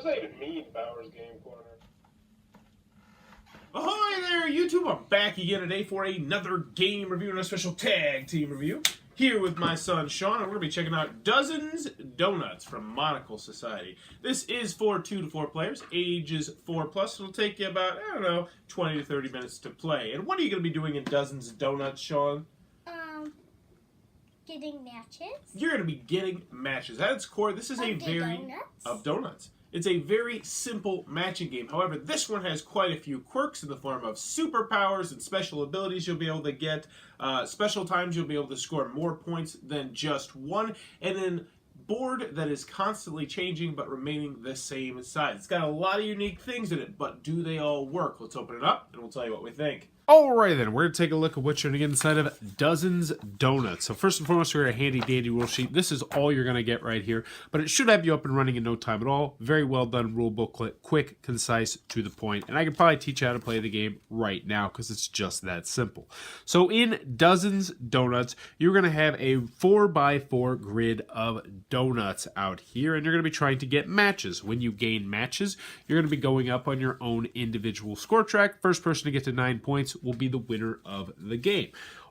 does that even mean, Bowers Game Corner? Ahoy there, YouTube! I'm back again today for another game review and a special tag team review. Here with my son Sean, and we're going to be checking out Dozens Donuts from Monocle Society. This is for 2 to 4 players, ages 4+. It'll take you about, 20 to 30 minutes to play. And what are you going to be doing in Dozens Donuts, Sean? Getting matches. You're going to be getting matches. At its core, this is of donuts. It's a very simple matching game. However, this one has quite a few quirks in the form of superpowers and special abilities you'll be able to get. Special times you'll be able to score more points than just one. And then board that is constantly changing but remaining the same size. It's got a lot of unique things in it, but do they all work? Let's open it up and we'll tell you what we think. Alright then, we're going to take a look at what you're going to get inside of Dozens Donuts. So first and foremost, we're going to a handy dandy rule sheet. This is all you're going to get right here, but it should have you up and running in no time at all. Very well done rule booklet, quick, concise, to the point. And I can probably teach you how to play the game right now because it's just that simple. So in Dozens Donuts, you're going to have a 4x4 grid of donuts out here, and you're going to be trying to get matches. When you gain matches, you're going to be going up on your own individual score track. First person to get to 9 points will be the winner of the game.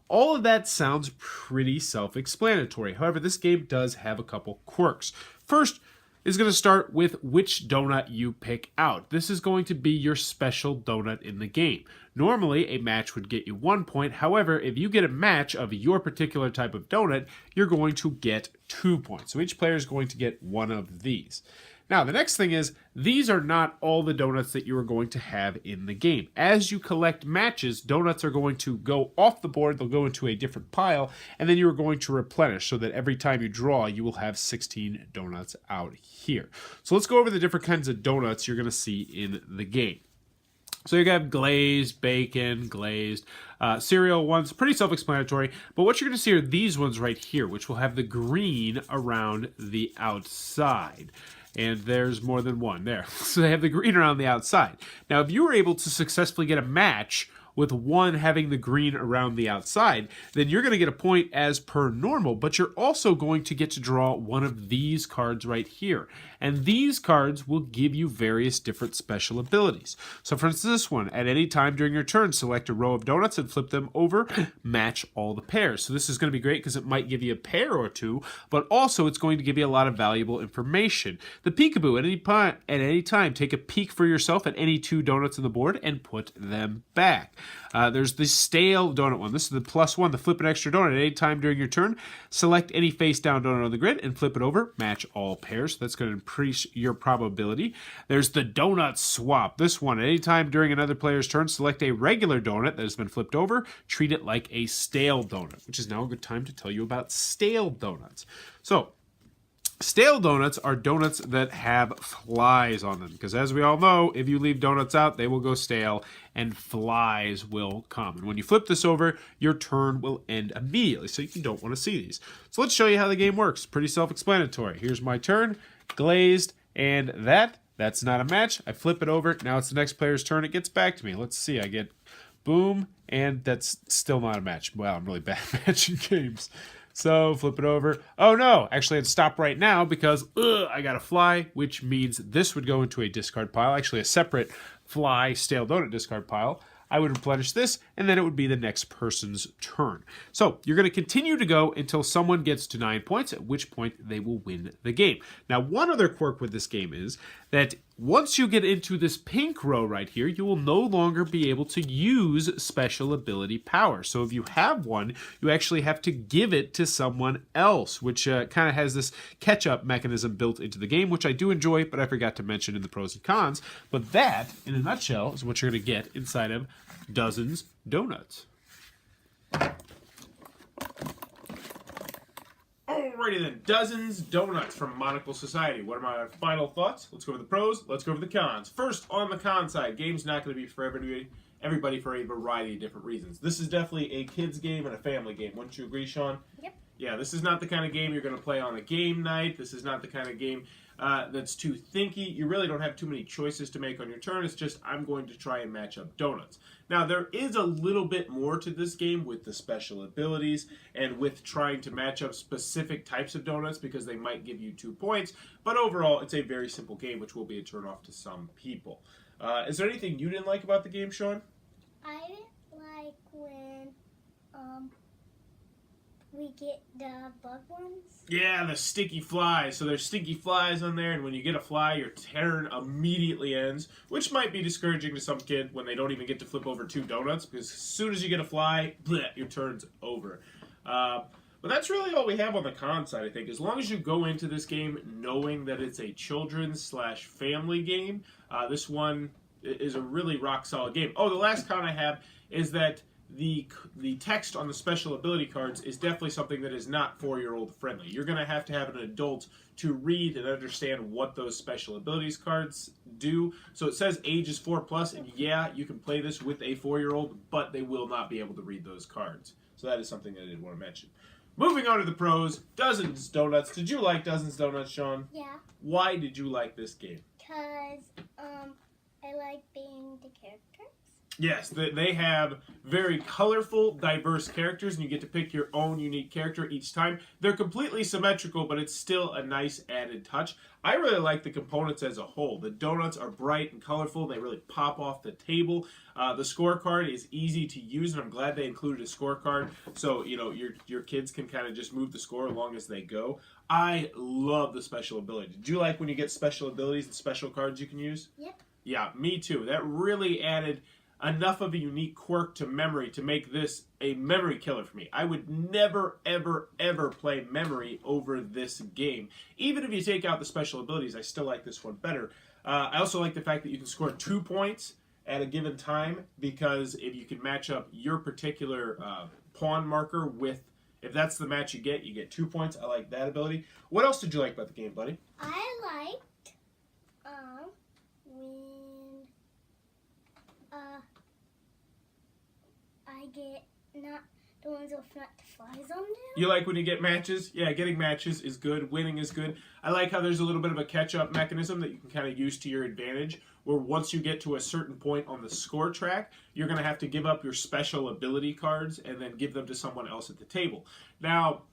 All of that sounds pretty self-explanatory. However, this game does have a couple quirks. First is going to start with which donut you pick out. This is going to be your special donut in the game. Normally, a match would get you 1 point. However, if you get a match of your particular type of donut, you're going to get 2 points. So each player is going to get one of these. Now, the next thing is, these are not all the donuts that you are going to have in the game. As you collect matches, donuts are going to go off the board, they'll go into a different pile, and then you're going to replenish so that every time you draw, you will have 16 donuts out here. So let's go over the different kinds of donuts you're going to see in the game. So you have glazed, bacon, glazed, cereal ones, pretty self-explanatory. But what you're going to see are these ones right here, which will have the green around the outside. And there's more than one there. So they have the green around the outside. Now, if you were able to successfully get a match with one having the green around the outside, then you're going to get a point as per normal, but you're also going to get to draw one of these cards right here. And these cards will give you various different special abilities. So for instance, this one, at any time during your turn, select a row of donuts and flip them over, match all the pairs. So this is going to be great because it might give you a pair or two, but also it's going to give you a lot of valuable information. The peekaboo, at any time, take a peek for yourself at any 2 donuts on the board and put them back. There's the stale donut one. This is the +1, the flip an extra donut at any time during your turn. Select any face down donut on the grid and flip it over. Match all pairs. That's going to increase your probability. There's the donut swap. This one, at any time during another player's turn, select a regular donut that has been flipped over. Treat it like a stale donut, which is now a good time to tell you about stale donuts. So, stale donuts are donuts that have flies on them, because as we all know, if you leave donuts out, they will go stale and flies will come. And when you flip this over, your turn will end immediately, so you don't want to see these. So let's show you how the game works. Pretty self-explanatory. Here's my turn, glazed, and that's not a match. I flip it over. Now it's the next player's turn. It gets back to me. Let's see. I get boom, and that's still not a match. Wow, I'm really bad at matching games. So flip it over. Oh no, actually I'd stop right now because I got a fly, which means this would go into a discard pile, actually a separate fly stale donut discard pile. I would replenish this, and then it would be the next person's turn. So you're going to continue to go until someone gets to 9 points, at which point they will win the game. Now, one other quirk with this game is that once you get into this pink row right here, you will no longer be able to use special ability power. So if you have one, you actually have to give it to someone else, which kind of has this catch-up mechanism built into the game, which I do enjoy, but I forgot to mention in the pros and cons. But that, in a nutshell, is what you're going to get inside of Dozens Donuts. Alrighty then, Dozens Donuts from Monocle Society. What are my final thoughts? Let's go over the pros, let's go over the cons. First, on the con side, game's not going to be for everybody for a variety of different reasons. This is definitely a kid's game and a family game. Wouldn't you agree, Sean? Yep. Yeah, this is not the kind of game you're going to play on a game night. This is not the kind of game that's too thinky. You really don't have too many choices to make on your turn. It's just, I'm going to try and match up donuts. Now, there is a little bit more to this game with the special abilities and with trying to match up specific types of donuts because they might give you 2 points. But overall, it's a very simple game, which will be a turnoff to some people. Is there anything you didn't like about the game, Sean? I didn't like when we get the bug ones. Yeah, the sticky flies. So there's sticky flies on there, and when you get a fly, your turn immediately ends, which might be discouraging to some kid when they don't even get to flip over 2 donuts, because as soon as you get a fly, bleh, your turn's over. But that's really all we have on the con side, I think. As long as you go into this game knowing that it's a children's/family game, this one is a really rock-solid game. Oh, the last con I have is that the text on the special ability cards is definitely something that is not 4-year-old friendly. You're going to have an adult to read and understand what those special abilities cards do. So it says age is 4+, and yeah, you can play this with a 4-year-old, but they will not be able to read those cards. So that is something that I did want to mention. Moving on to the pros, Dozens Donuts. Did you like Dozens Donuts, Sean? Yeah. Why did you like this game? Because I like being the characters. Yes, they have very colorful, diverse characters, and you get to pick your own unique character each time. They're completely symmetrical, but it's still a nice added touch. I really like the components as a whole. The donuts are bright and colorful. They really pop off the table. The scorecard is easy to use, and I'm glad they included a scorecard so your kids can kind of just move the score along as they go. I love the special ability. Did you like when you get special abilities and special cards you can use? Yep. Yeah, me too. That really added enough of a unique quirk to memory to make this a memory killer for me. I would never, ever, ever play memory over this game. Even if you take out the special abilities, I still like this one better. I also like the fact that you can score 2 points at a given time, because if you can match up your particular pawn marker with, if that's the match you get 2 points. I like that ability. What else did you like about the game, buddy? I liked when I get not the ones with not the flies on them. You like when you get matches? Yeah, getting matches is good. Winning is good. I like how there's a little bit of a catch-up mechanism that you can kind of use to your advantage, where once you get to a certain point on the score track, you're going to have to give up your special ability cards and then give them to someone else at the table. Now,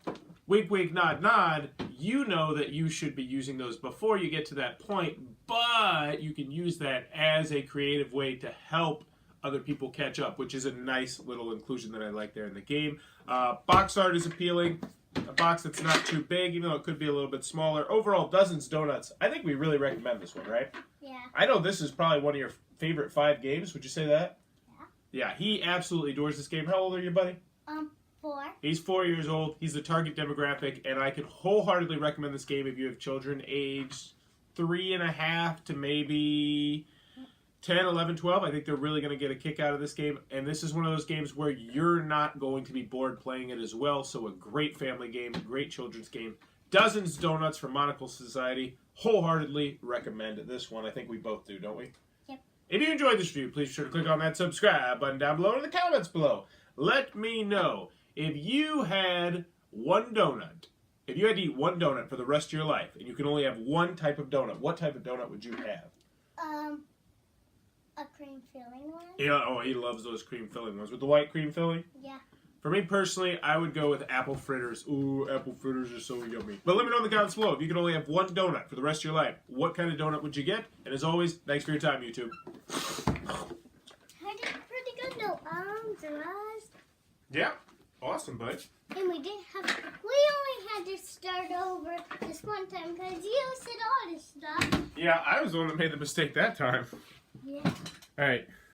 wink, wink, nod, nod, you know that you should be using those before you get to that point, but you can use that as a creative way to help other people catch up, which is a nice little inclusion that I like there in the game. Box art is appealing. A box that's not too big, even though it could be a little bit smaller. Overall, Dozens Donuts. I think we really recommend this one, right? Yeah. I know this is probably one of your favorite 5 games. Would you say that? Yeah. Yeah, he absolutely adores this game. How old are you, buddy? 4. He's 4 years old. He's the target demographic, and I can wholeheartedly recommend this game if you have children aged 3.5 to maybe 10, 11, 12. I think they're really going to get a kick out of this game, and this is one of those games where you're not going to be bored playing it as well, so a great family game, great children's game. Dozens Donuts from Monocle Society. Wholeheartedly recommend this one. I think we both do, don't we? Yep. If you enjoyed this review, please be sure to click on that subscribe button down below in the comments below. Let me know if you had one donut. If you had to eat one donut for the rest of your life, and you can only have one type of donut, what type of donut would you have? A cream filling one. Yeah, oh, he loves those cream filling ones. With the white cream filling? Yeah. For me personally, I would go with apple fritters. Ooh, apple fritters are so yummy. But let me know in the comments below, if you could only have one donut for the rest of your life, what kind of donut would you get? And as always, thanks for your time, YouTube. I did pretty good. No arms or eyes. Yeah, awesome, bud. And we only had to start over this one time because you said all this stuff. Yeah, I was the one that made the mistake that time. Yeah. All right.